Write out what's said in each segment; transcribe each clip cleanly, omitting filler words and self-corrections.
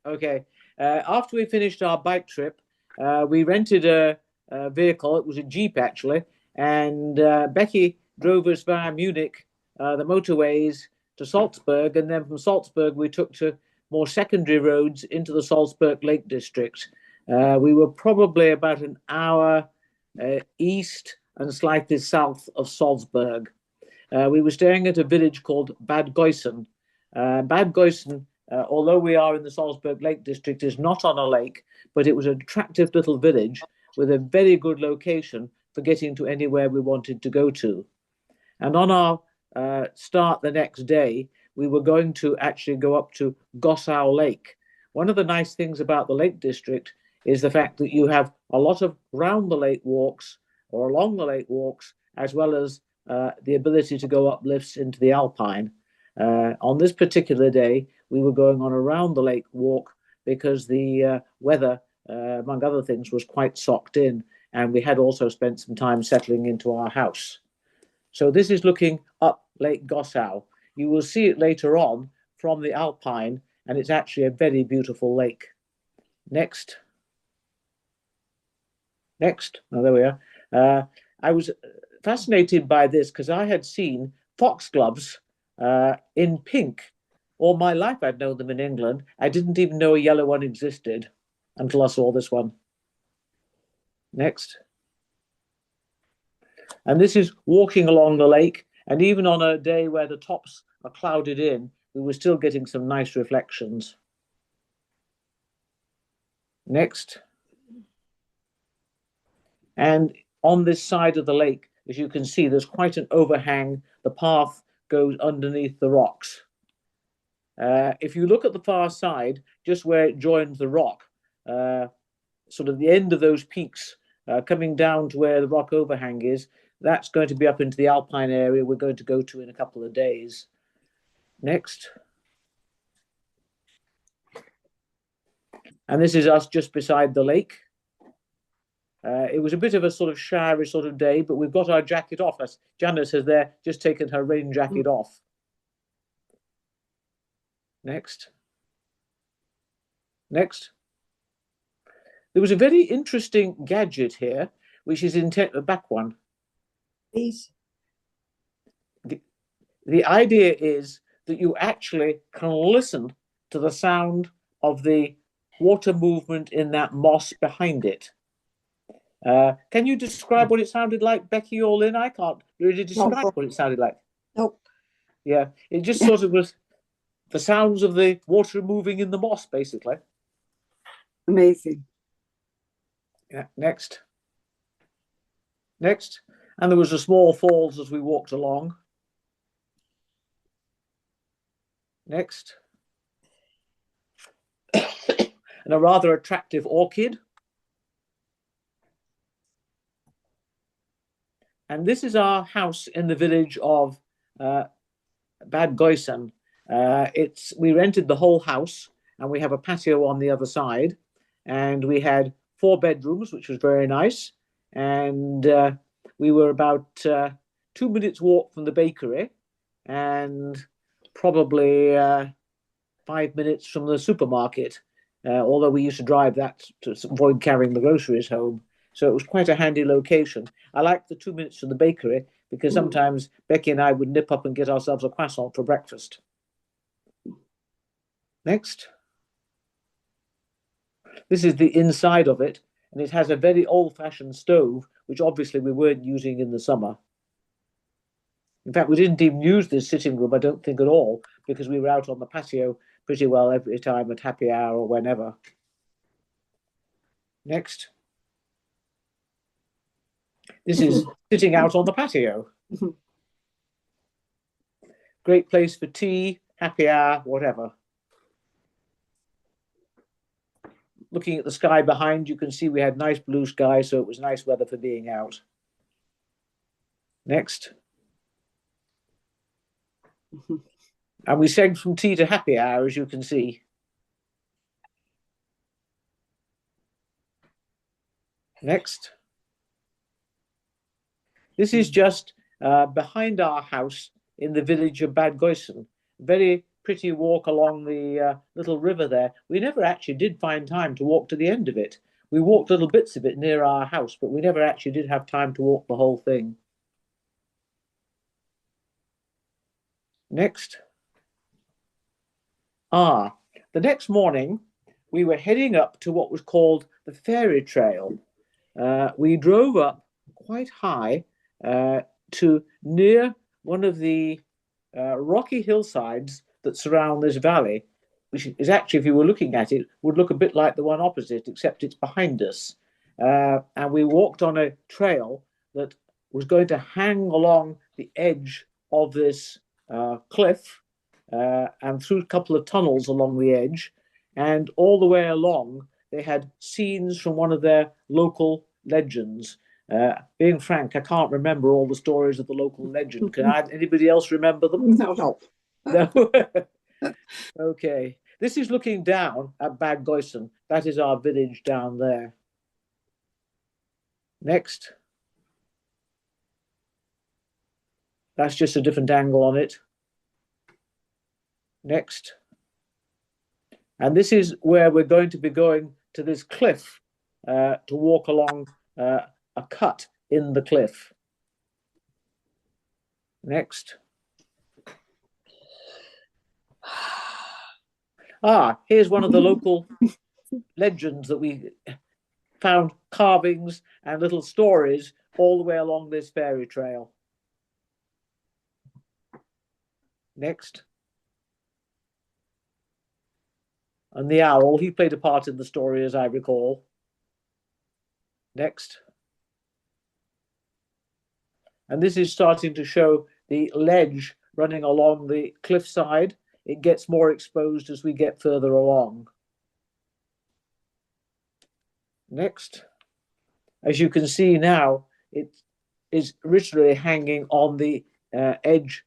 Okay. After we finished our bike trip, we rented a vehicle. It was a Jeep, actually. And Becky drove us via Munich, the motorways to Salzburg. And then from Salzburg, we took to more secondary roads into the Salzburg Lake District. We were probably about an hour east and slightly south of Salzburg. We were staying at a village called Bad Geusen. Bad Geusen, although we are in the Salzburg Lake District, is not on a lake, but it was an attractive little village with a very good location for getting to anywhere we wanted to go to. And on our start the next day, we were going to actually go up to Gossau Lake. One of the nice things about the Lake District is the fact that you have a lot of round the lake walks or along the lake walks, as well as the ability to go up lifts into the Alpine. On this particular day, we were going on a round the lake walk because the weather, among other things, was quite socked in, and we had also spent some time settling into our house. So this is looking up Lake Gossau. You will see it later on from the Alpine, and it's actually a very beautiful lake. Next. Next. Oh, there we are. I was fascinated by this because I had seen foxgloves in pink. All my life I'd known them in England. I didn't even know a yellow one existed until I saw this one. Next. And this is walking along the lake. And even on a day where the tops are clouded in, we were still getting some nice reflections. Next. And on this side of the lake, as you can see, there's quite an overhang. The path goes underneath the rocks. If you look at the far side, just where it joins the rock, sort of the end of those peaks, coming down to where the rock overhang is, that's going to be up into the Alpine area we're going to go to in a couple of days. Next. And this is us just beside the lake. It was a bit of a sort of showery sort of day, but we've got our jacket off. As Janice has there just taken her rain jacket off. Next. Next. There was a very interesting gadget here, which is the back one. Please. The idea is that you actually can listen to the sound of the water movement in that moss behind it. Can you describe what it sounded like, Becky or Lynn? I can't really describe what it sounded like. Nope. Yeah, it just sort of was the sounds of the water moving in the moss, basically. Amazing. Yeah, next. Next. And there was a small falls as we walked along. Next. And a rather attractive orchid. And this is our house in the village of Bad Geusen. We rented the whole house, and we have a patio on the other side. And we had 4 bedrooms, which was very nice. And we were about 2 minutes walk from the bakery, and probably 5 minutes from the supermarket. Although we used to drive that to avoid carrying the groceries home. So it was quite a handy location. I liked the 2 minutes to the bakery because sometimes Becky and I would nip up and get ourselves a croissant for breakfast. Next. This is the inside of it, and it has a very old-fashioned stove, which obviously we weren't using in the summer. In fact, we didn't even use this sitting room, I don't think at all, because we were out on the patio pretty well every time at happy hour or whenever. Next. This is sitting out on the patio. Great place for tea, happy hour, whatever. Looking at the sky behind, you can see we had nice blue sky, so it was nice weather for being out. Next. And we segged from tea to happy hour, as you can see. Next. This is just behind our house in the village of Bad Geusen. Very pretty walk along the little river there. We never actually did find time to walk to the end of it. We walked little bits of it near our house, but we never actually did have time to walk the whole thing. Next. The next morning, we were heading up to what was called the Fairy Trail. We drove up quite high to near one of the rocky hillsides that surround this valley, which is actually, if you were looking at it, would look a bit like the one opposite, except it's behind us. And we walked on a trail that was going to hang along the edge of this cliff and through a couple of tunnels along the edge. And all the way along, they had scenes from one of their local legends. Being frank, I can't remember all the stories of the local legend. Can anybody else remember them? No. No. Okay. This is looking down at Bad Goisen. That is our village down there. Next. That's just a different angle on it. Next. And this is where we're going to be going to this cliff to walk along a cut in the cliff. Next. Here's one of the local legends that we found, carvings and little stories all the way along this fairy trail. Next. And the owl, he played a part in the story, as I recall. Next. And this is starting to show the ledge running along the cliffside. It gets more exposed as we get further along. Next. As you can see now, it is literally hanging on the edge,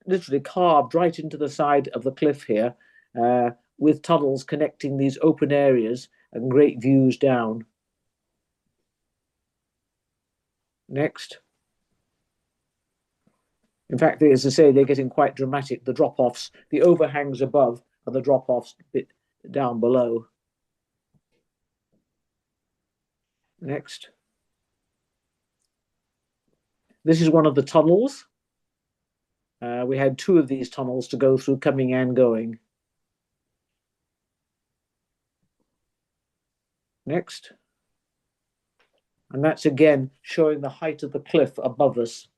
literally carved right into the side of the cliff here, with tunnels connecting these open areas and great views down. Next. In fact, as I say, they're getting quite dramatic, the drop-offs, the overhangs above and the drop-offs a bit down below. Next. This is one of the tunnels. We had two of these tunnels to go through, coming and going. Next. And that's again showing the height of the cliff above us.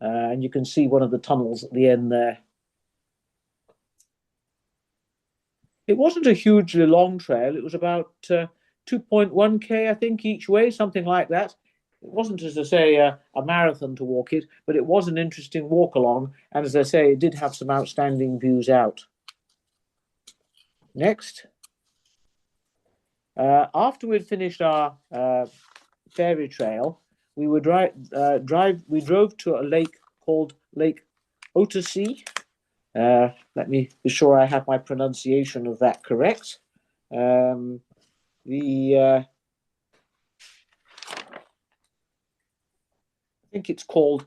And you can see one of the tunnels at the end there. It wasn't a hugely long trail. It was about 2.1k, I think, each way, something like that. It wasn't, as I say, a marathon to walk it, but it was an interesting walk along. And as I say, it did have some outstanding views out. Next. After we'd finished our fairy trail, we would we drove to a lake called Lake Ottersee. Let me be sure I have my pronunciation of that correct. I think it's called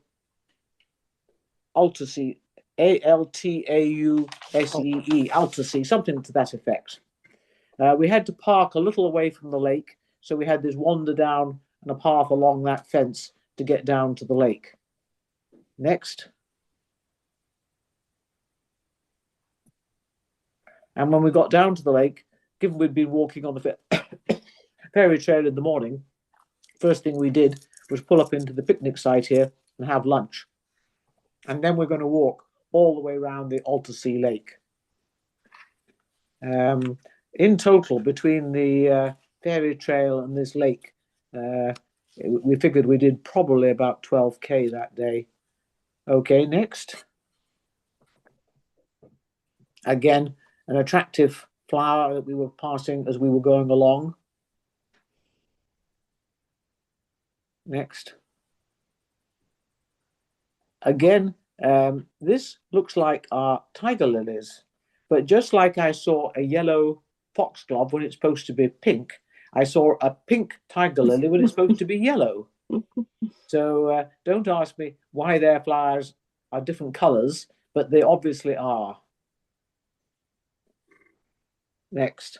Altasee, Altausee, Altasee, something to that effect. We had to park a little away from the lake, so we had this wander down and a path along that fence to get down to the lake. Next. And when we got down to the lake, given we'd been walking on the fairy trail in the morning, first thing we did was pull up into the picnic site here and have lunch. And then we're going to walk all the way around the Altasee Lake. In total, between the fairy trail and this lake, we figured we did probably about 12k that day. Okay, next. Again, an attractive flower that we were passing as we were going along. Next. Again, this looks like our tiger lilies, but just like I saw a yellow foxglove when it's supposed to be pink, I saw a pink tiger lily when it's supposed to be yellow. So don't ask me why their flowers are different colors, but they obviously are. Next.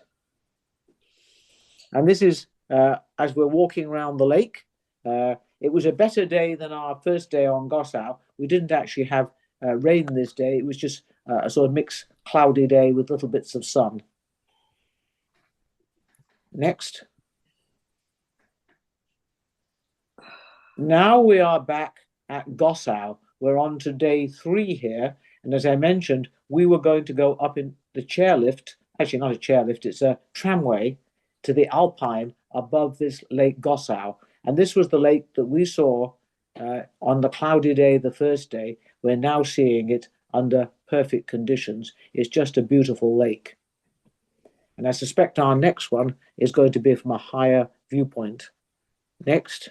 And this is as we're walking around the lake. It was a better day than our first day on Gossau. We didn't actually have rain this day. It was just a sort of mixed cloudy day with little bits of sun. Next. Now we are back at Gossau. We're on to day 3 here. And as I mentioned, we were going to go up in the chairlift. Actually, not a chairlift, it's a tramway to the Alpine above this Lake Gossau. And this was the lake that we saw on the cloudy day, the first day. We're now seeing it under perfect conditions. It's just a beautiful lake. And I suspect our next one is going to be from a higher viewpoint. Next.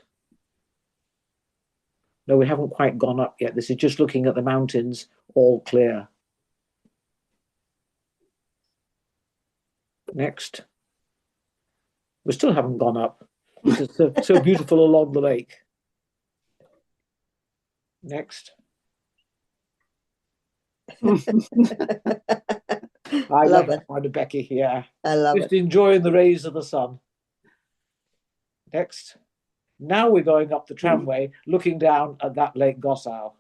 No, we haven't quite gone up yet. This is just looking at the mountains, all clear. Next. We still haven't gone up. It's so beautiful along the lake. Next. I love it. One of Becky here. I love Just it. enjoying the rays of the sun. Next. Now we're going up the tramway, looking down at that Lake Gossau.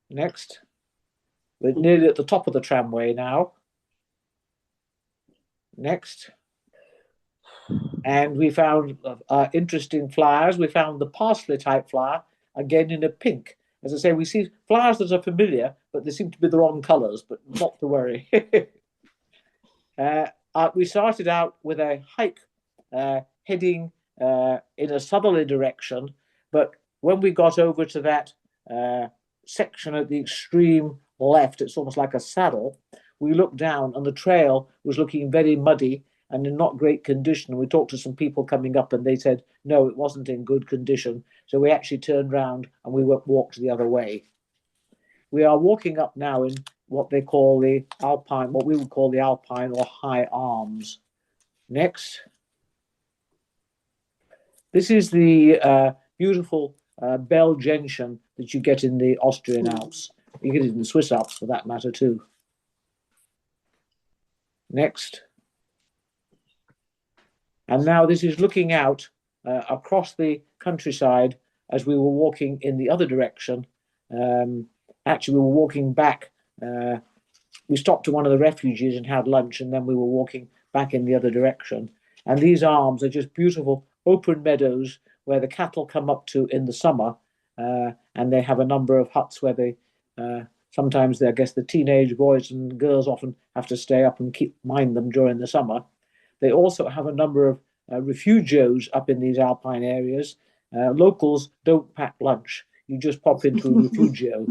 Next. We're nearly at the top of the tramway now. Next. And we found interesting flowers. We found the parsley type flower, again in a pink. As I say, we see flowers that are familiar, but they seem to be the wrong colours, but not to worry. We started out with a hike heading in a southerly direction, but when we got over to that section at the extreme left, it's almost like a saddle, we looked down and the trail was looking very muddy and in not great condition. We talked to some people coming up and they said, no, it wasn't in good condition. So we actually turned round and we walked the other way. We are walking up now in what they call the Alpine, what we would call the Alpine or High Arms. Next. This is the beautiful bell gentian that you get in the Austrian Alps. You get it in the Swiss Alps for that matter too. Next. And now this is looking out across the countryside as we were walking in the other direction. Actually, we were walking back. We stopped to one of the refuges and had lunch, and then we were walking back in the other direction. And these arms are just beautiful open meadows where the cattle come up to in the summer, and they have a number of huts where they sometimes, I guess, the teenage boys and girls often have to stay up and mind them during the summer. They also have a number of refugios up in these alpine areas. Locals don't pack lunch. You just pop into a refugio.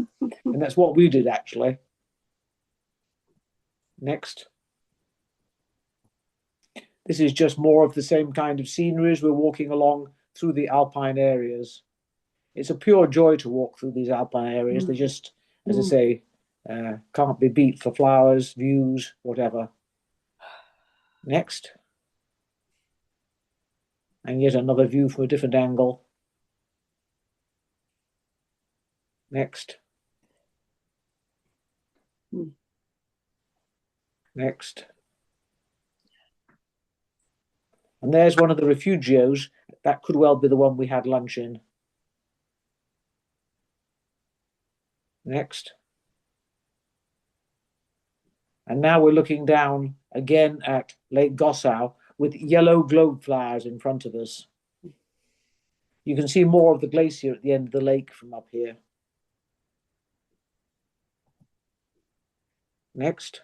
And that's what we did, actually. Next. This is just more of the same kind of scenery as we're walking along through the alpine areas. It's a pure joy to walk through these alpine areas. They just, as I say, can't be beat for flowers, views, whatever. Next. And yet another view from a different angle. Next. Next. And there's one of the refugios. That could well be the one we had lunch in. Next. And now we're looking down again at Lake Gossau with yellow globe flowers in front of us. You can see more of the glacier at the end of the lake from up here. Next.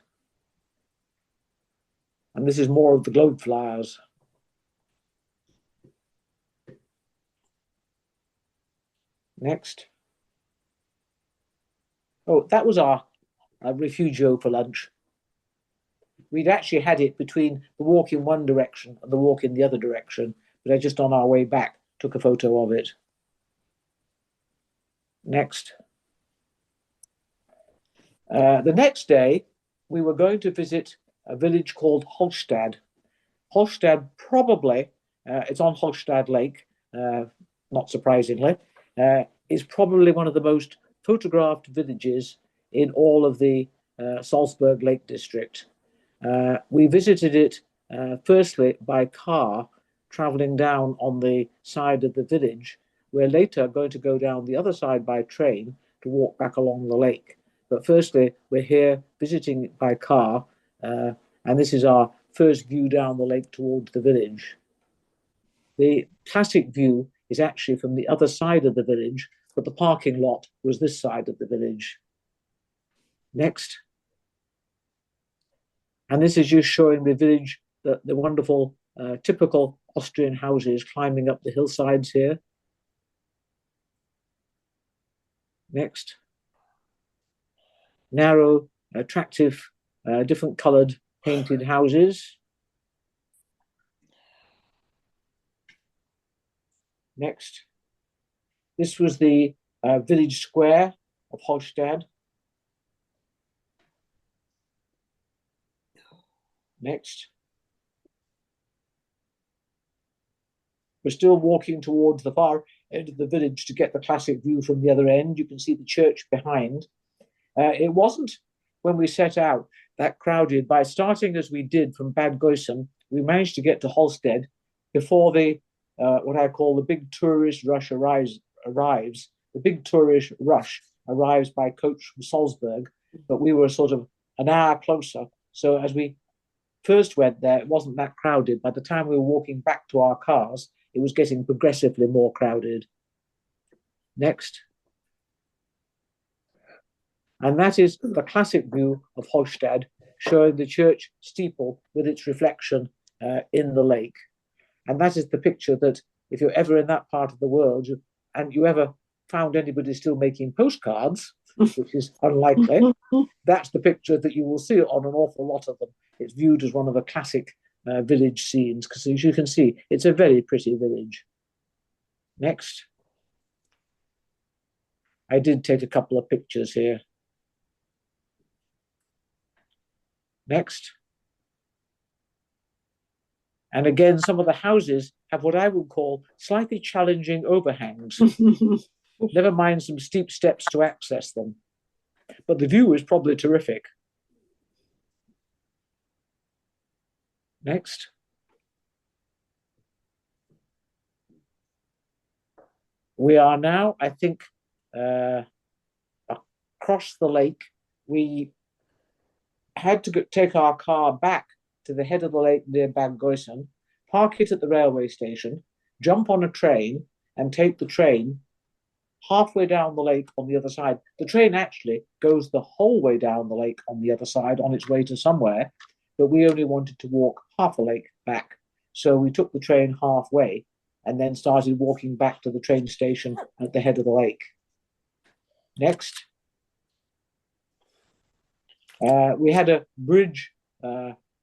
And this is more of the globe flowers. Next. Oh, that was our refugio for lunch. We'd actually had it between the walk in one direction and the walk in the other direction, but I just on our way back took a photo of it. Next. The next day, we were going to visit a village called Holstad. Holstad probably, it's on Holstad Lake, not surprisingly, is probably one of the most photographed villages in all of the Salzburg Lake District. We visited it firstly by car, traveling down on the side of the village. We're later going to go down the other side by train to walk back along the lake. But firstly, we're here visiting it by car, and this is our first view down the lake towards the village. The classic view is actually from the other side of the village, but the parking lot was this side of the village. Next. And this is just showing the village, the wonderful, typical Austrian houses climbing up the hillsides here. Next. Narrow, attractive, different colored painted houses. Next. This was the village square of Holstad. Next. We're still walking towards the far end of the village to get the classic view from the other end. You can see the church behind. It wasn't, when we set out, that crowded. By starting as we did from Bad Goisen, we managed to get to Holstead before the what I call the big tourist rush arrives. The big tourist rush arrives by coach from Salzburg, but we were sort of an hour closer. So as we first went there, it wasn't that crowded. By the time we were walking back to our cars, it was getting progressively more crowded. Next. And that is the classic view of Holstad, showing the church steeple with its reflection in the lake. And that is the picture that, if you're ever in that part of the world and you ever found anybody still making postcards, which is unlikely, that's the picture that you will see on an awful lot of them. It's viewed as one of the classic village scenes, because as you can see, it's a very pretty village. Next. I did take a couple of pictures here. Next. And again, some of the houses have what I would call slightly challenging overhangs. Never mind some steep steps to access them. But the view is probably terrific. Next. We are now, I think, across the lake. We had to take our car back to the head of the lake near Bad Goisen, park it at the railway station, jump on a train, and take the train halfway down the lake on the other side. The train actually goes the whole way down the lake on the other side on its way to somewhere, but we only wanted to walk half a lake back. So we took the train halfway and then started walking back to the train station at the head of the lake. Next. We had a bridge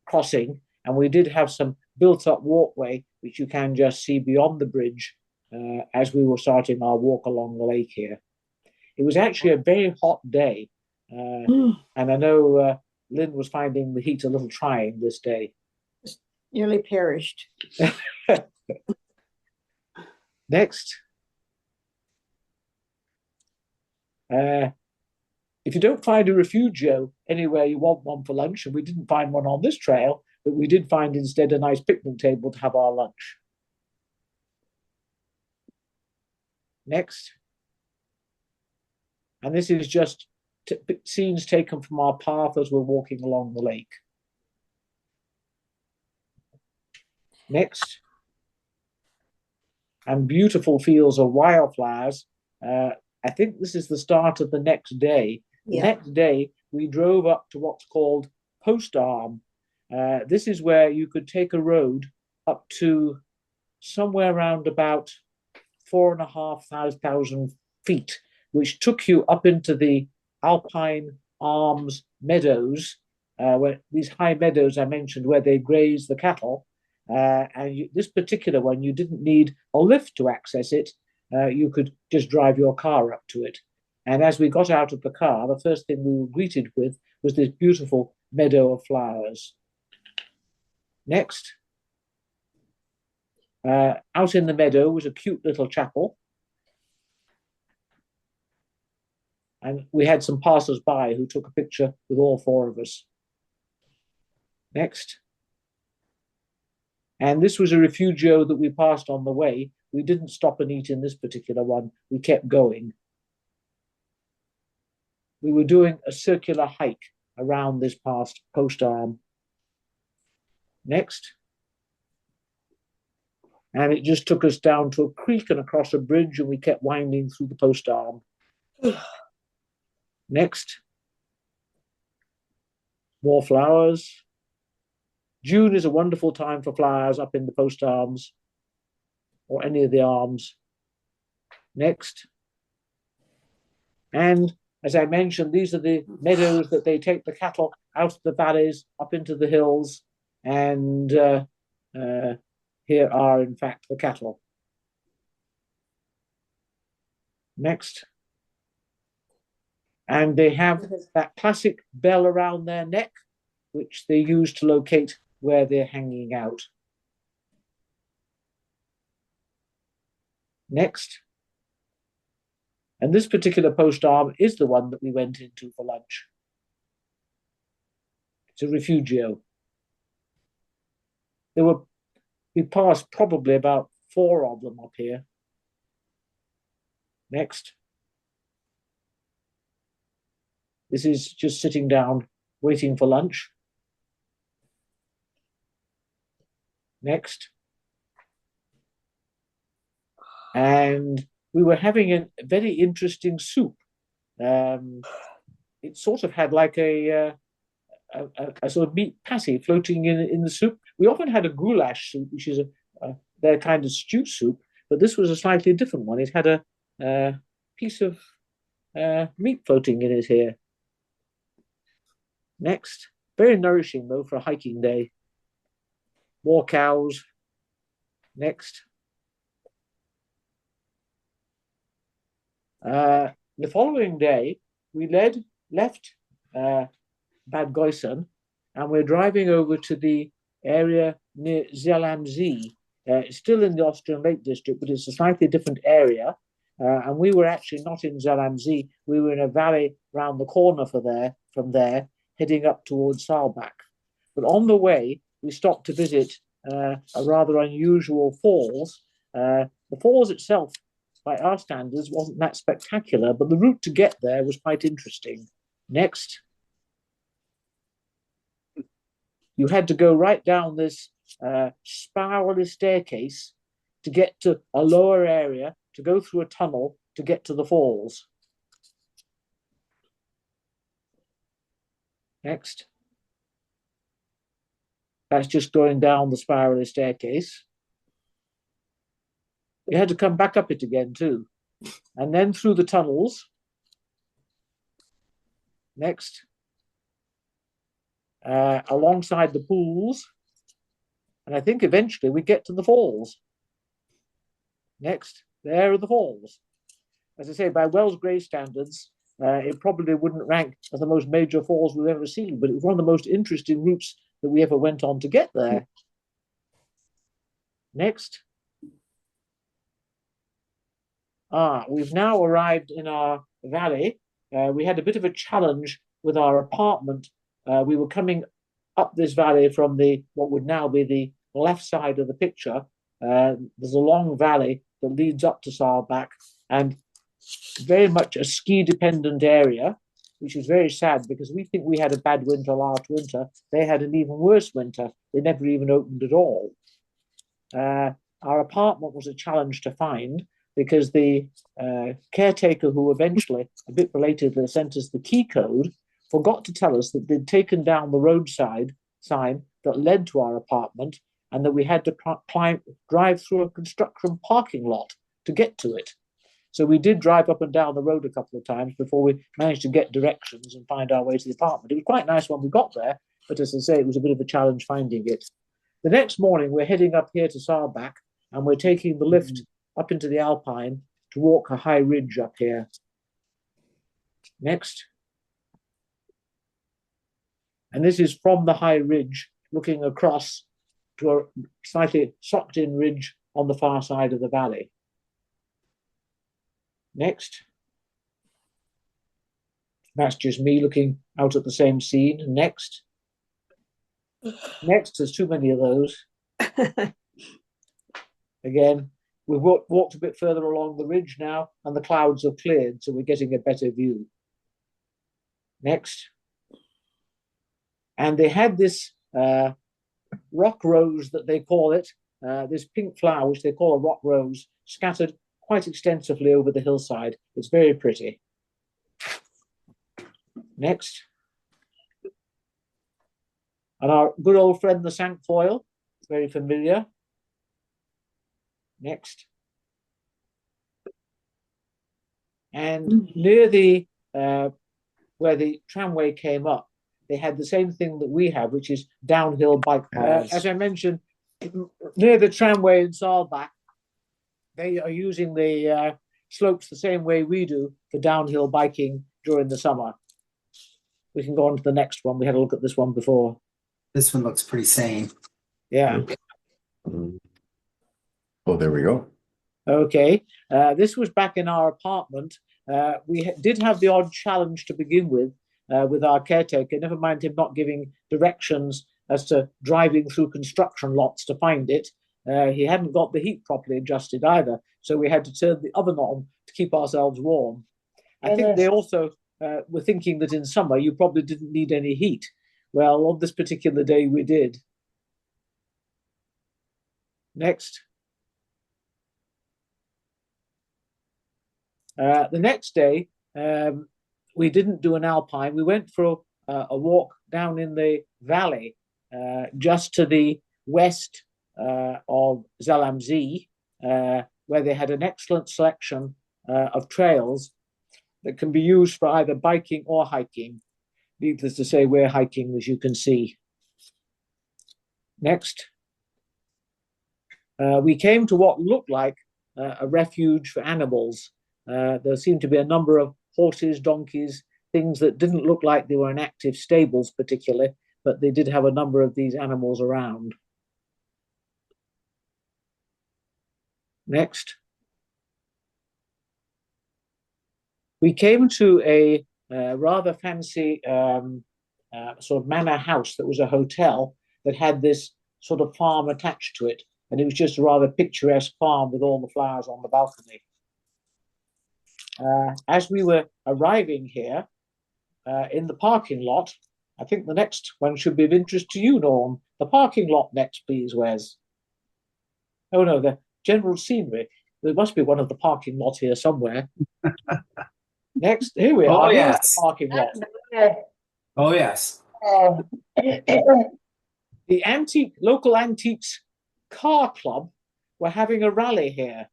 crossing, and we did have some built-up walkway, which you can just see beyond the bridge as we were starting our walk along the lake here. It was actually a very hot day, and I know Lynn was finding the heat a little trying this day. Nearly perished. Next. If you don't find a refugio anywhere you want one for lunch, and we didn't find one on this trail, but we did find instead a nice picnic table to have our lunch. Next. And this is just scenes taken from our path as we're walking along the lake. Next. And beautiful fields of wildflowers. I think this is the start of the next day. The next day, we drove up to what's called Post Arm. This is where you could take a road up to somewhere around about 4,500 feet, which took you up into the Alpine Arms meadows, where these high meadows I mentioned, where they graze the cattle. This particular one, you didn't need a lift to access it. You could just drive your car up to it. And as we got out of the car, the first thing we were greeted with was this beautiful meadow of flowers. Next. Out in the meadow was a cute little chapel. And we had some passers-by who took a picture with all four of us. Next. And this was a refugio that we passed on the way. We didn't stop and eat in this particular one. We kept going. We were doing a circular hike around this past post arm. Next. And it just took us down to a creek and across a bridge, and we kept winding through the post arm. Next. More flowers. June is a wonderful time for flowers up in the post arms or any of the arms. Next. And as I mentioned, these are the meadows that they take the cattle out of the valleys up into the hills. And here are, in fact, the cattle. Next. And they have that classic bell around their neck, which they use to locate where they're hanging out. Next. And this particular post arm is the one that we went into for lunch. It's a refugio. We passed probably about 4 of them up here. Next. This is just sitting down, waiting for lunch. Next. And we were having a very interesting soup. It sort of had like a sort of meat patty floating in the soup. We often had a goulash soup, which is their kind of stew soup, but this was a slightly different one. It had a piece of meat floating in it here. Next. Very nourishing, though, for a hiking day. More cows. Next. The following day, we left Bad Goisen, and we're driving over to the area near Zell-am-See. It's still in the Austrian Lake District, but it's a slightly different area. And we were actually not in Zell-am-See. We were in a valley round the corner from there, heading up towards Salzburg. But on the way, we stopped to visit a rather unusual falls. The falls itself, by our standards, wasn't that spectacular, but the route to get there was quite interesting. Next. You had to go right down this spirally staircase to get to a lower area, to go through a tunnel to get to the falls. Next. That's just going down the spirally staircase. You had to come back up it again too. And then through the tunnels. Next. Alongside the pools. And I think eventually we get to the falls. Next. There are the falls. As I say, by Wells Grey standards, it probably wouldn't rank as the most major falls we've ever seen, but it was one of the most interesting routes that we ever went on to get there. Next. We've now arrived in our valley. We had a bit of a challenge with our apartment. We were coming up this valley from what would now be the left side of the picture. There's a long valley that leads up to Salzburg, and very much a ski-dependent area, which is very sad because we think we had a bad winter last winter. They had an even worse winter. They never even opened at all. Our apartment was a challenge to find because the caretaker, who eventually, a bit belatedly, sent us the key code, forgot to tell us that they'd taken down the roadside sign that led to our apartment and that we had to drive through a construction parking lot to get to it. So we did drive up and down the road a couple of times before we managed to get directions and find our way to the apartment. It was quite nice when we got there, but as I say, it was a bit of a challenge finding it. The next morning, we're heading up here to Salzburg, and we're taking the lift up into the Alpine to walk a high ridge up here. Next. And this is from the high ridge, looking across to a slightly socked-in ridge on the far side of the valley. Next. That's just me looking out at the same scene. Next. Next, there's too many of those. Again, we've walked a bit further along the ridge now, and the clouds have cleared, so we're getting a better view. Next. And they had this rock rose that they call it, this pink flower, which they call a rock rose, scattered quite extensively over the hillside. It's very pretty. Next. And our good old friend, the cinquefoil, very familiar. Next. And near the where the tramway came up, they had the same thing that we have, which is downhill bike paths. As I mentioned, near the tramway in Salzburg, they are using the slopes the same way we do for downhill biking during the summer. We can go on to the next one. We had a look at this one before. This one looks pretty sane. Yeah. Oh, there we go. Okay. This was back in our apartment. We did have the odd challenge to begin with our caretaker, never mind him not giving directions as to driving through construction lots to find it. He hadn't got the heat properly adjusted either, so we had to turn the oven on to keep ourselves warm. I think they also were thinking that in summer you probably didn't need any heat. Well, on this particular day we did. Next. The next day, we didn't do an alpine. We went for a walk down in the valley, just to the west of Zalamzi, where they had an excellent selection of trails that can be used for either biking or hiking. Needless to say, we're hiking, as you can see. Next. We came to what looked like a refuge for animals. There seemed to be a number of horses, donkeys, things that didn't look like they were in active stables particularly, but they did have a number of these animals around. Next. We came to a rather fancy sort of manor house that was a hotel that had this sort of farm attached to it, and it was just a rather picturesque farm with all the flowers on the balcony. As we were arriving here in the parking lot, I think the next one should be of interest to you, Norm. The parking lot next, please, Wes. Oh, no, the general scenery. There must be one of the parking lot here somewhere. Next, here we are. Oh, yes. The parking lot. Oh, yes. The local antiques car club were having a rally here,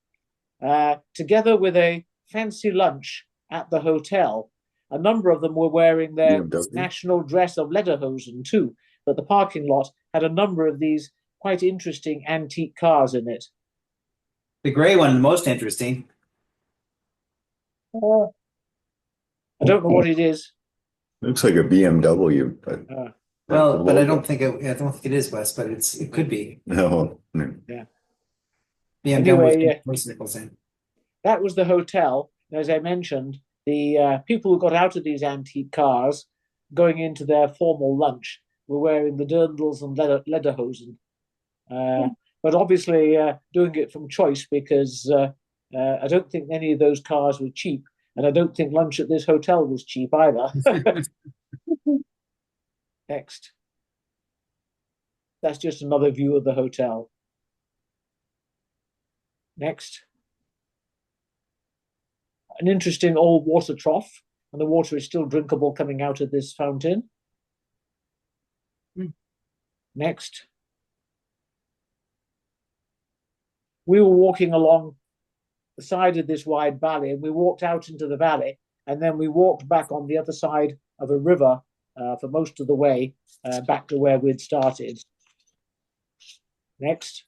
together with a fancy lunch at the hotel. A number of them were wearing their national dress of lederhosen too, but the parking lot had a number of these quite interesting antique cars in it. The gray one, the most interesting. I don't know what it is. Looks like a BMW, but Well, but I don't think it is, Wes, but it could be. no. Yeah. BMW motorcycles in. That was the hotel. As I mentioned, the people who got out of these antique cars going into their formal lunch were wearing the dirndls and lederhosen. But obviously doing it from choice because I don't think any of those cars were cheap, and I don't think lunch at this hotel was cheap either. Next. That's just another view of the hotel. Next. An interesting old water trough, and the water is still drinkable coming out of this fountain. Next. We were walking along the side of this wide valley, and we walked out into the valley, and then we walked back on the other side of a river for most of the way back to where we'd started. Next.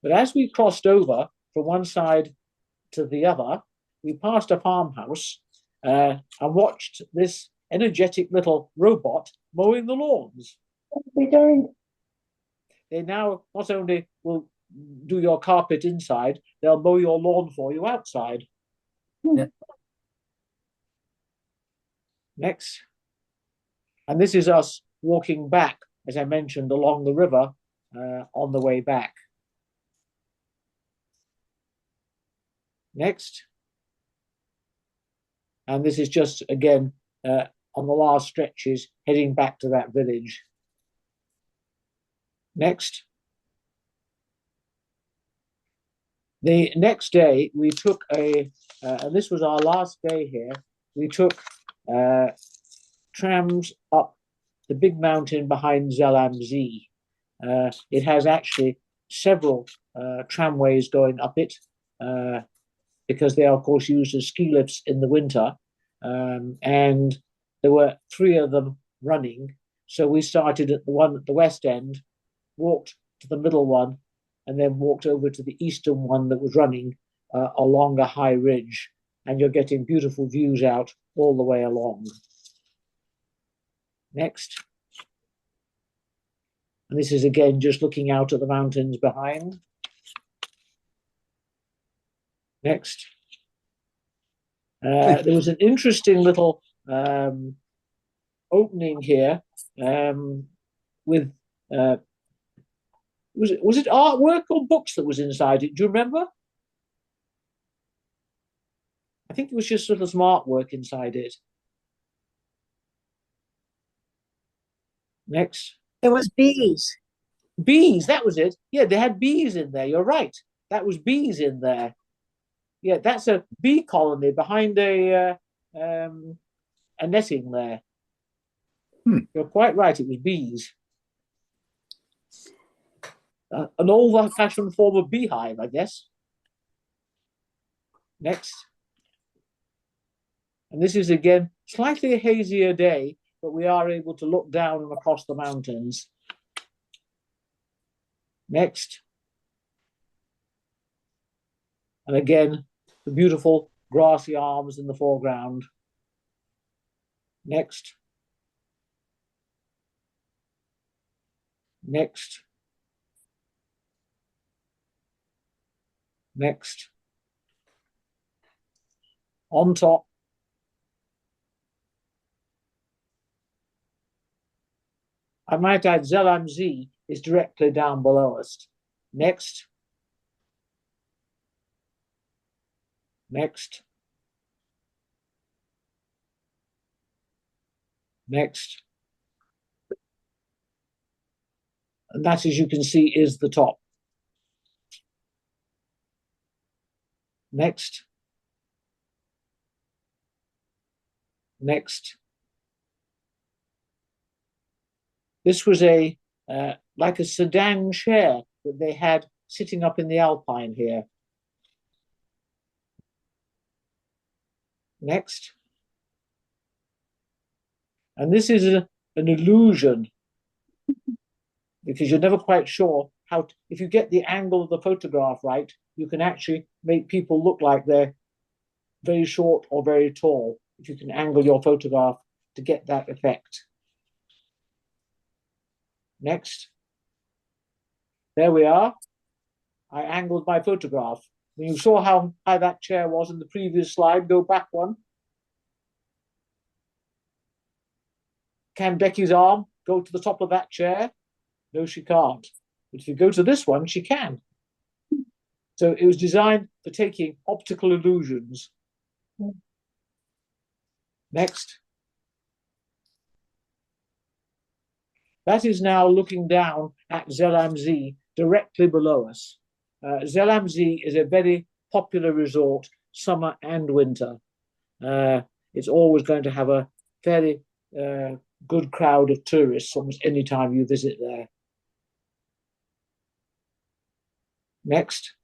But as we crossed over from one side to the other, we passed a farmhouse and watched this energetic little robot mowing the lawns. What are we doing? They now not only will do your carpet inside, they'll mow your lawn for you outside. Yeah. Next. And this is us walking back, as I mentioned, along the river on the way back. Next. And this is just, again, on the last stretches, heading back to that village. Next. The next day, we took and this was our last day here, we took trams up the big mountain behind Zell am See. It has actually several tramways going up it because they are, of course, used as ski lifts in the winter. And there were 3 of them running. So we started at the one at the west end, walked to the middle one, and then walked over to the eastern one that was running along a high ridge. And you're getting beautiful views out all the way along. Next. And this is again just looking out at the mountains behind. Next. There was an interesting little opening here with was it artwork or books that was inside it? Do you remember? I think it was just sort of some artwork inside it. Next. There was bees. Bees, that was it. Yeah, they had bees in there. You're right. That was bees in there. Yeah, that's a bee colony behind a netting there. You're quite right. It was bees. An old-fashioned form of beehive, I guess. Next. And this is, again, slightly a hazier day, but we are able to look down and across the mountains. Next. And again, the beautiful grassy arms in the foreground. Next. Next. Next. On top. I might add Zell am See is directly down below us. Next. Next. Next. And that, as you can see, is the top. Next. Next. This was a like a sedan chair that they had sitting up in the Alpine here. Next. And this is an illusion because you're never quite sure how, if you get the angle of the photograph right, you can actually make people look like they're very short or very tall, if you can angle your photograph to get that effect. Next. There we are. I angled my photograph. And you saw how high that chair was in the previous slide. Go back one. Can Becky's arm go to the top of that chair? No, she can't. But if you go to this one, she can. So it was designed for taking optical illusions. Next. That is now looking down at Zell am See, directly below us. Zell am See is a very popular resort, summer and winter. It's always going to have a very good crowd of tourists almost any time you visit there. Next.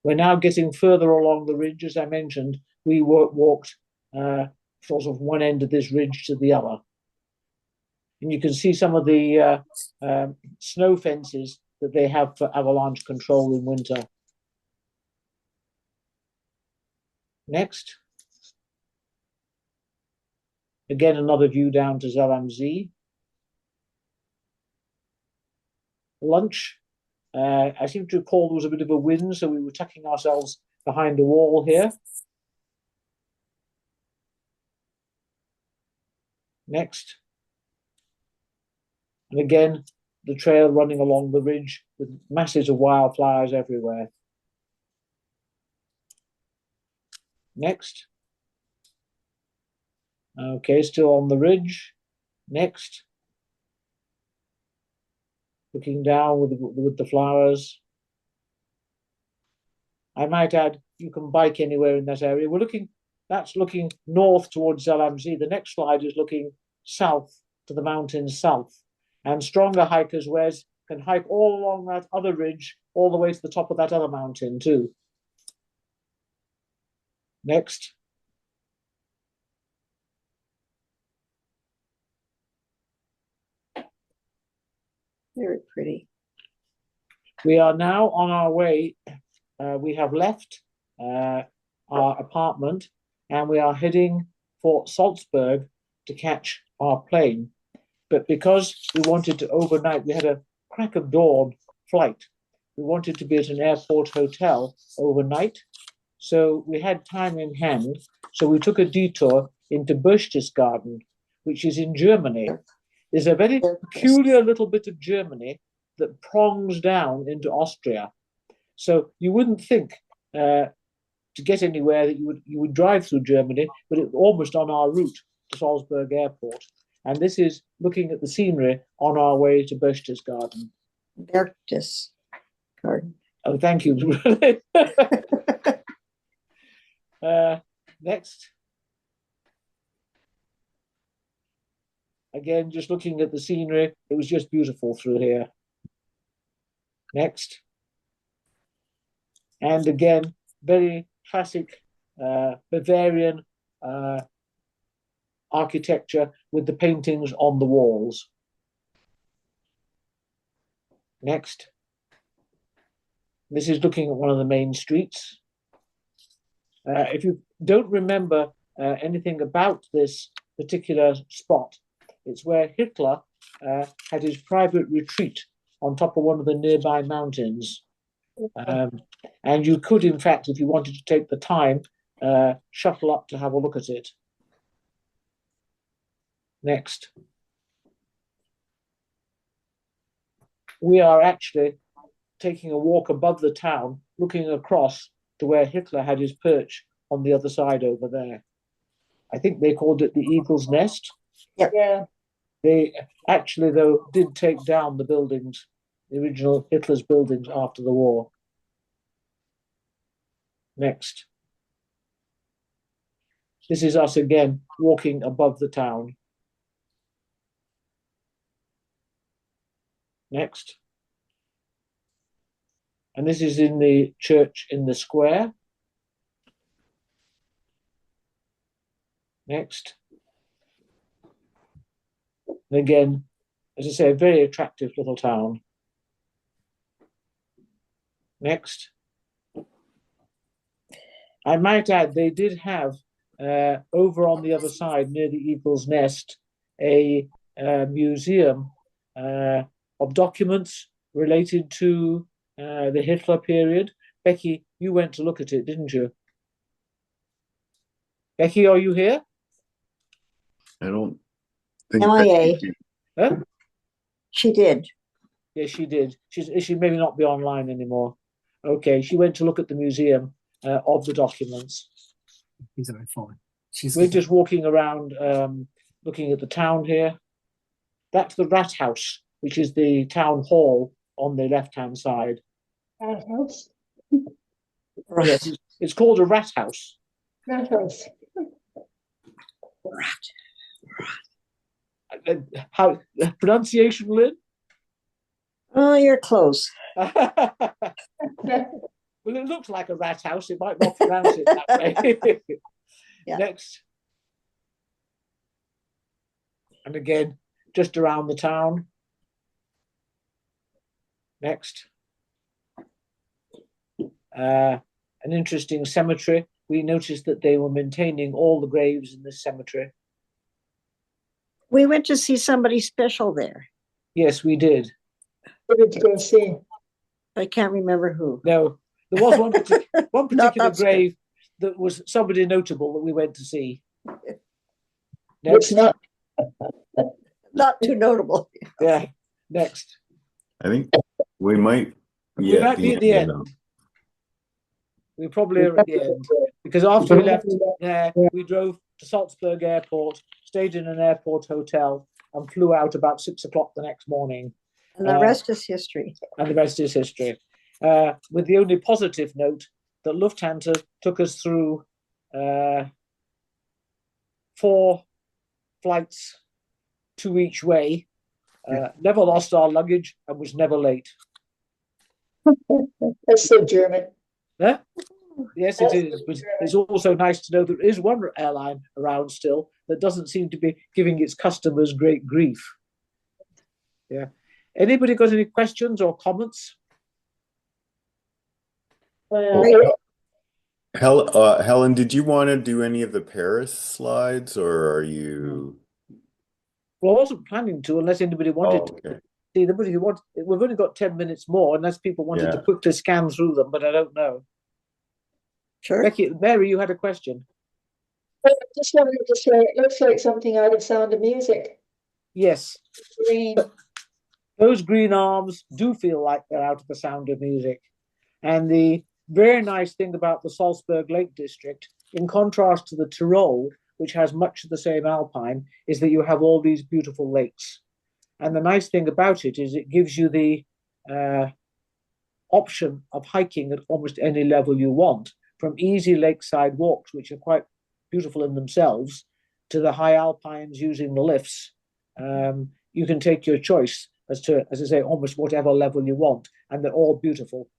We're now getting further along the ridge. As I mentioned, we walked sort of one end of this ridge to the other. And you can see some of the snow fences that they have for avalanche control in winter. Next. Again, another view down to Zell am See. Lunch. I seem to recall there was a bit of a wind, so we were tucking ourselves behind a wall here. Next. And again, the trail running along the ridge with masses of wildflowers everywhere. Next. Okay, still on the ridge. Next. Looking down with the flowers. I might add, you can bike anywhere in that area. That's looking north towards Zell-am-Zee. The next slide is looking south to the mountains south. And stronger hikers, Wes, can hike all along that other ridge, all the way to the top of that other mountain too. Next. Very pretty. We are now on our way. We have left our apartment and we are heading for Salzburg to catch our plane. But because we wanted to overnight, we had a crack of dawn flight. We wanted to be at an airport hotel overnight. So we had time in hand. So we took a detour into Berchtesgaden, which is in Germany. There's a very peculiar little bit of Germany that prongs down into Austria. So you wouldn't think to get anywhere that you would drive through Germany, but it's almost on our route to Salzburg Airport. And this is looking at the scenery on our way to Berchtesgaden. Berchtesgaden. Oh, thank you. Next. Again, just looking at the scenery, it was just beautiful through here. Next. And again, very classic Bavarian architecture with the paintings on the walls. Next. This is looking at one of the main streets. If you don't remember anything about this particular spot, it's where Hitler had his private retreat on top of one of the nearby mountains. And you could, in fact, if you wanted to take the time, shuttle up to have a look at it. Next. We are actually taking a walk above the town, looking across to where Hitler had his perch on the other side over there. I think they called it the Eagle's Nest. Yep. Yeah. They actually, though, did take down the buildings, the original Hitler's buildings after the war. Next. This is us again, walking above the town. Next. And this is in the church in the square. Next. And again, as I say, a very attractive little town. Next. I might add, they did have, over on the other side, near the Eagle's Nest, a museum of documents related to the Hitler period. Becky, you went to look at it, didn't you? Becky, are you here? I don't think MIA. Huh? She did. Yes, she did. She maybe not be online anymore. Okay, she went to look at the museum of the documents. He's on my phone. We're just walking around, looking at the town here. That's the Rathaus, which is the town hall on the left-hand side. Rathaus? Right. Yes, it's called a Rathaus. Rathaus. How pronunciation, Lynn? Oh, you're close. Well, it looks like a rat house. It might not pronounce it that way. Yeah. Next. And again, just around the town. Next. An interesting cemetery. We noticed that they were maintaining all the graves in this cemetery. We went to see somebody special there. Yes, we did. What did you go see? I can't remember who. No, there was one particular that grave that was somebody notable that we went to see. Which Next. Not too notable. Yeah. Next. I think we might We might be at the end. end. We probably are at the end because after we left there, we drove to Salzburg Airport, stayed in an airport hotel, and flew out about 6 o'clock the next morning. And the rest is history. And the rest is history. With the only positive note that Lufthansa took us through 4 flights, 2 each way, never lost our luggage, and was never late. That's so German. Yeah? Yes, it is. But it's also nice to know there is one airline around still that doesn't seem to be giving its customers great grief. Yeah. Anybody got any questions or comments? Helen, did you want to do any of the Paris slides, or are you? Well, I wasn't planning to, unless anybody wanted Oh, okay. to. See, anybody who wants, we've only got 10 minutes more, unless people wanted to Yeah. quickly scan through them, but I don't know. Sure. Becky, Mary, you had a question. I just wanted to say, it looks like something out of Sound of Music. Yes, Green. those green arms do feel like they're out of The Sound of Music. And the very nice thing about the Salzburg Lake District, in contrast to the Tyrol, which has much of the same alpine, is that you have all these beautiful lakes. And the nice thing about it is it gives you the option of hiking at almost any level you want, from easy lakeside walks, which are quite beautiful in themselves, to the high alpines using the lifts. You can take your choice as to, as I say, almost whatever level you want, and they're all beautiful.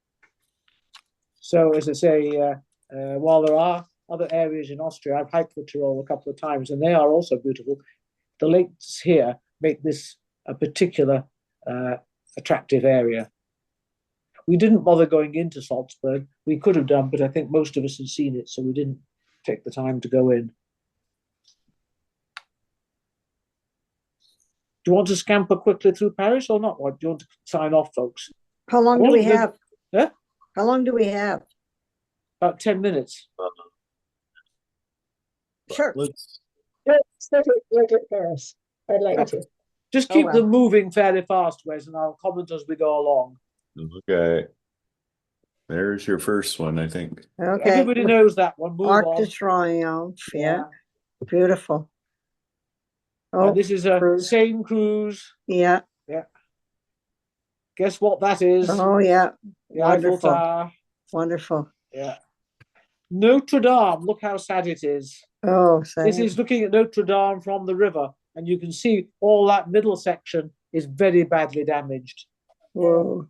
So, as I say, while there are other areas in Austria, I've hiked the Tyrol a couple of times, and they are also beautiful. The lakes here make this a particular attractive area. We didn't bother going into Salzburg. We could have done, but I think most of us had seen it, so we didn't take the time to go in. Do you want to scamper quickly through Paris or not? Or do you want to sign off, folks? How long do we have? Yeah? How long do we have? About 10 minutes. Sure. Let's Let's look at Paris. I'd like to. Just Oh, keep well. them moving fairly fast, Wes, and I'll comment as we go along. Okay. There's your first one, I think. Okay. Everybody knows that one. Move Arc on. de Triomphe. Yeah. Beautiful. Oh, This is a cruise. Seine cruise. Yeah. Guess what that is? Oh, yeah. The Eiffel Wonderful. Tower. Wonderful. Yeah. Notre Dame. Look how sad it is. Oh, This same. is looking at Notre Dame from the river, and you can see all that middle section is very badly damaged. Whoa.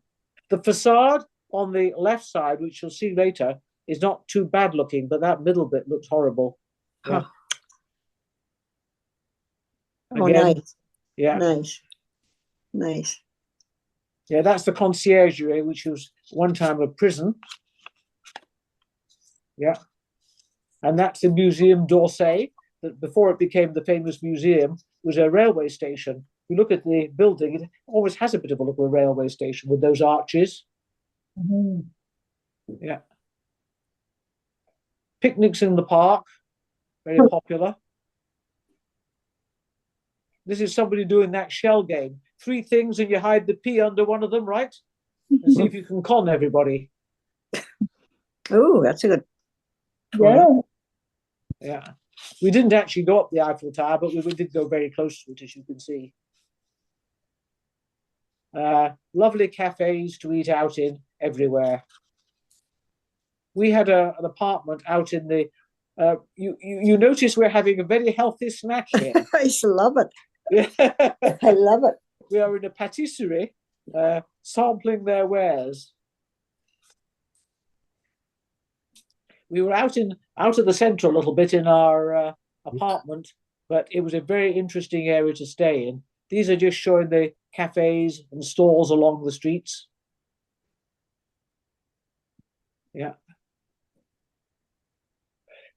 The facade on the left side, which you'll see later, is not too bad looking, but that middle bit looks horrible. Yeah. Oh, Again, nice. Yeah. Nice. Nice. Yeah, that's the conciergerie, which was one time a prison. Yeah. And that's the Museum d'Orsay, that before it became the famous museum, was a railway station. You look at the building, it always has a bit of a look of a railway station with those arches. Mhm. Yeah. Picnics in the park, very popular. This is somebody doing that shell game. 3 things and you hide the P under one of them, right? And see if you can con everybody. Oh, that's a good. Yeah. Yeah. We didn't actually go up the Eiffel Tower, but we did go very close to it, as you can see. Lovely cafes to eat out in everywhere. We had an apartment out in the. You notice we're having a very healthy snack here. I love it. Yeah. I love it. We are in a patisserie, sampling their wares. We were out of the centre a little bit in our apartment, but it was a very interesting area to stay in. These are just showing the cafes and stalls along the streets. Yeah.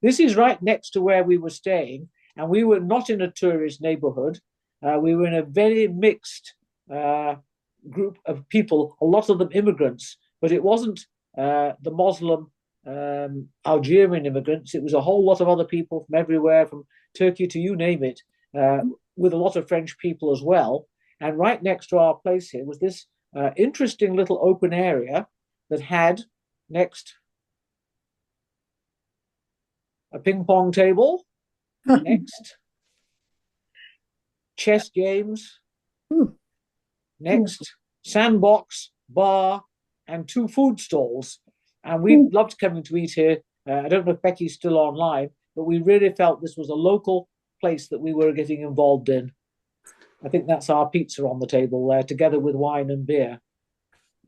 This is right next to where we were staying, and we were not in a tourist neighborhood. We were in a very mixed group of people, a lot of them immigrants, but it wasn't the Muslim Algerian immigrants. It was a whole lot of other people from everywhere, from Turkey to you name it. with a lot of French people as well. And right next to our place here was this interesting little open area that had next a ping pong table, next chess games, next sandbox, bar, and 2 food stalls. And we loved coming to eat here. I don't know if Becky's still online, but we really felt this was a local place that we were getting involved in. I think that's our pizza on the table there, together with wine and beer.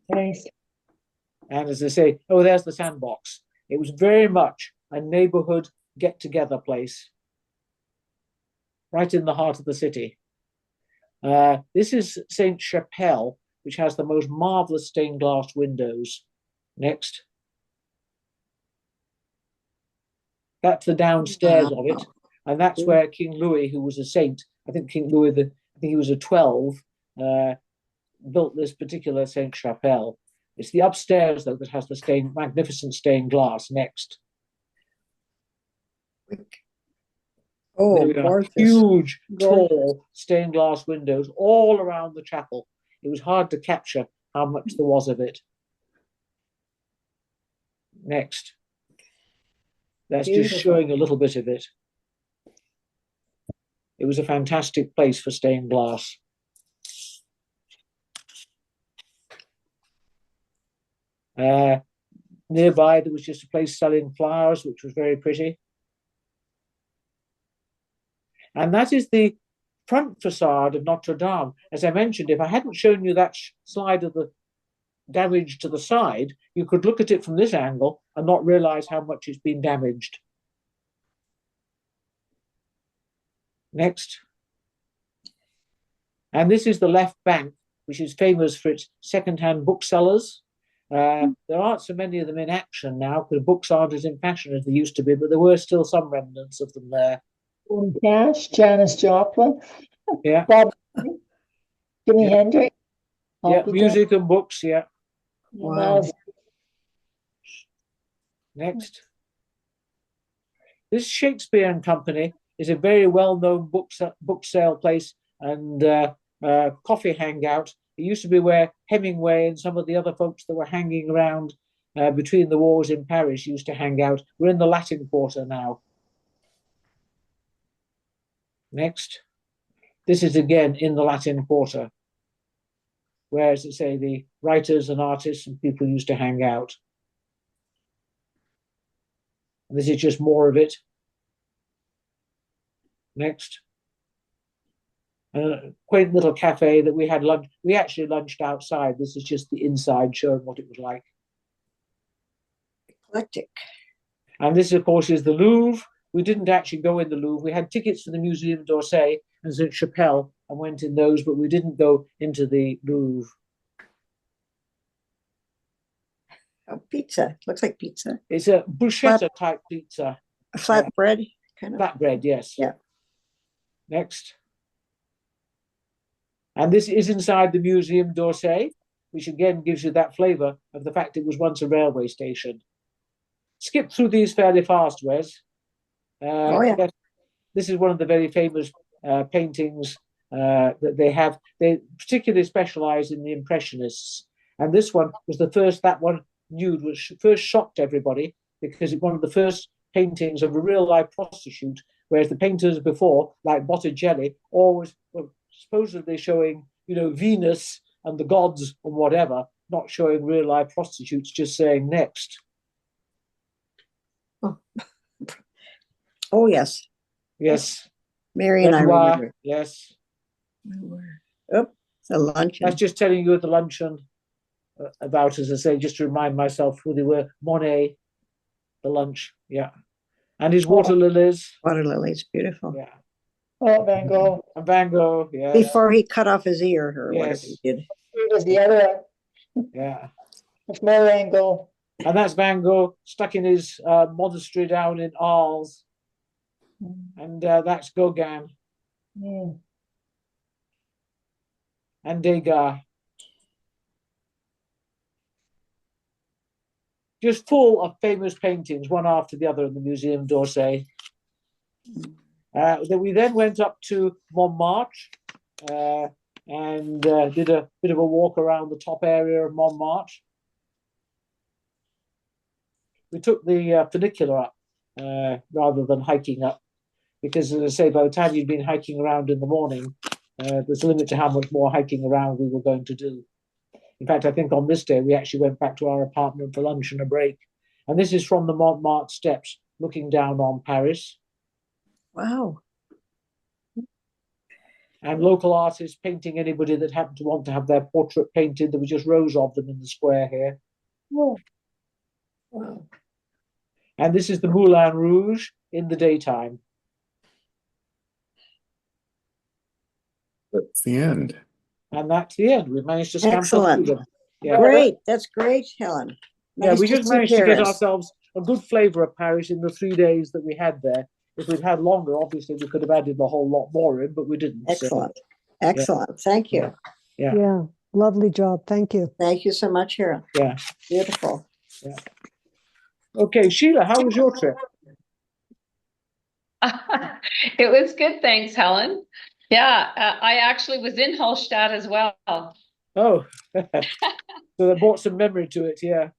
Nice. And as I say, oh, there's the sandbox. It was very much a neighborhood get-together place, right in the heart of the city. This is Saint Chapelle, which has the most marvelous stained glass windows. Next. That's the downstairs of it, and that's where King Louis, who was a saint, I think King Louis, I think he was a 12, built this particular Saint Chapelle. It's the upstairs, though, that has the magnificent stained glass. Next. Oh, gorgeous. Huge, tall stained glass windows all around the chapel. It was hard to capture how much there was of it. Next. That's Beautiful. just showing a little bit of it. It was a fantastic place for stained glass. Nearby, there was just a place selling flowers, which was very pretty. And that is the front facade of Notre Dame. As I mentioned, if I hadn't shown you that slide of the damage to the side, you could look at it from this angle and not realize how much it's been damaged. Next. And this is the left bank, which is famous for its second-hand booksellers. There aren't so many of them in action now because books aren't as in fashion as they used to be, but there were still some remnants of them there. Cash, Janis Joplin, Yeah. Bob, Jimi Hendrix. Yeah, music and books, yeah. Wow. Next. This Shakespeare and Company is a very well-known book sale place and coffee hangout. It used to be where Hemingway and some of the other folks that were hanging around between the wars in Paris used to hang out. We're in the Latin Quarter now. Next. This is again in the Latin Quarter, where, as I say, the writers and artists and people used to hang out. And this is just more of it. Next. A quaint little cafe that we had lunch. We actually lunched outside. This is just the inside showing what it was like. Eclectic. And this, of course, is the Louvre. We didn't actually go in the Louvre. We had tickets to the Museum d'Orsay and Saint Chapelle and went in those, but we didn't go into the Louvre. Oh, pizza. Looks like pizza. It's a bruschetta type pizza. A flat bread, kind of. Flatbread, yes. Yeah. Next. And this is inside the Museum d'Orsay, which again gives you that flavour of the fact it was once a railway station. Skip through these fairly fast, Wes. Oh, yeah. This is one of the very famous paintings that they have. They particularly specialise in the Impressionists. And this one was the first, that one nude, which first shocked everybody because it's one of the first paintings of a real life prostitute, whereas the painters before, like Botticelli, always were supposedly showing, you know, Venus and the gods and whatever, not showing real life prostitutes, just saying next. Oh, yes. Yes. Mary and I Renoir, remember. yes. Oh, it's a luncheon. That's just telling you at the luncheon about, as I say, just to remind myself who they were. Monet, the lunch, yeah. And his water lilies. Water lilies, beautiful. Yeah. Oh, Van Gogh. And Van Gogh, yeah. Before he cut off his ear or whatever Yes. he did. He was the other one. Yeah. It's more Van Gogh. And that's Van Gogh stuck in his monastery down in Arles. And that's Gauguin and Degas. Just full of famous paintings, one after the other in the Museum d'Orsay. Then we then went up to Montmartre and did a bit of a walk around the top area of Montmartre. We took the funicular up rather than hiking up, because, as I say, by the time you'd been hiking around in the morning, there's a limit to how much more hiking around we were going to do. In fact, I think on this day we actually went back to our apartment for lunch and a break. And this is from the Montmartre steps, looking down on Paris. Wow. And local artists painting anybody that happened to want to have their portrait painted. There were just rows of them in the square here. Oh. Wow. And this is the Moulin Rouge in the daytime. That's the end. And that's the end. We managed to scamper Excellent. through them. Yeah. Great. That's great, Helen. Yeah, Nice we to just see managed to get Paris. ourselves a good flavour of Paris in the 3 days that we had there. If we'd had longer, obviously we could have added a whole lot more in, but we didn't. so, Excellent. Excellent. Thank you. Yeah. Yeah, lovely job. Thank you. Thank you so much, Helen. Yeah. Beautiful. Okay, Sheila, how was your trip? It was good, thanks, Helen. Yeah, I actually was in Hallstatt as well. Oh, so that brought some memory to it. Yeah.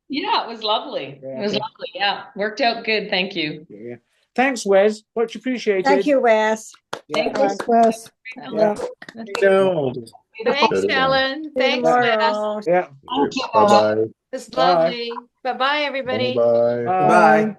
Yeah, it was lovely. Yeah, It was okay. lovely. Yeah, worked out good. Thank you. Yeah. Thanks, Wes. Much appreciated. Thank you, Wes. Yeah. Thanks. Wes. Yeah. No. Thanks, Good. Helen. See you Thanks, Wes. tomorrow. Yeah. Thank you. Bye-bye. It's Bye. lovely. Bye-bye, everybody. Bye-bye. Bye. Bye.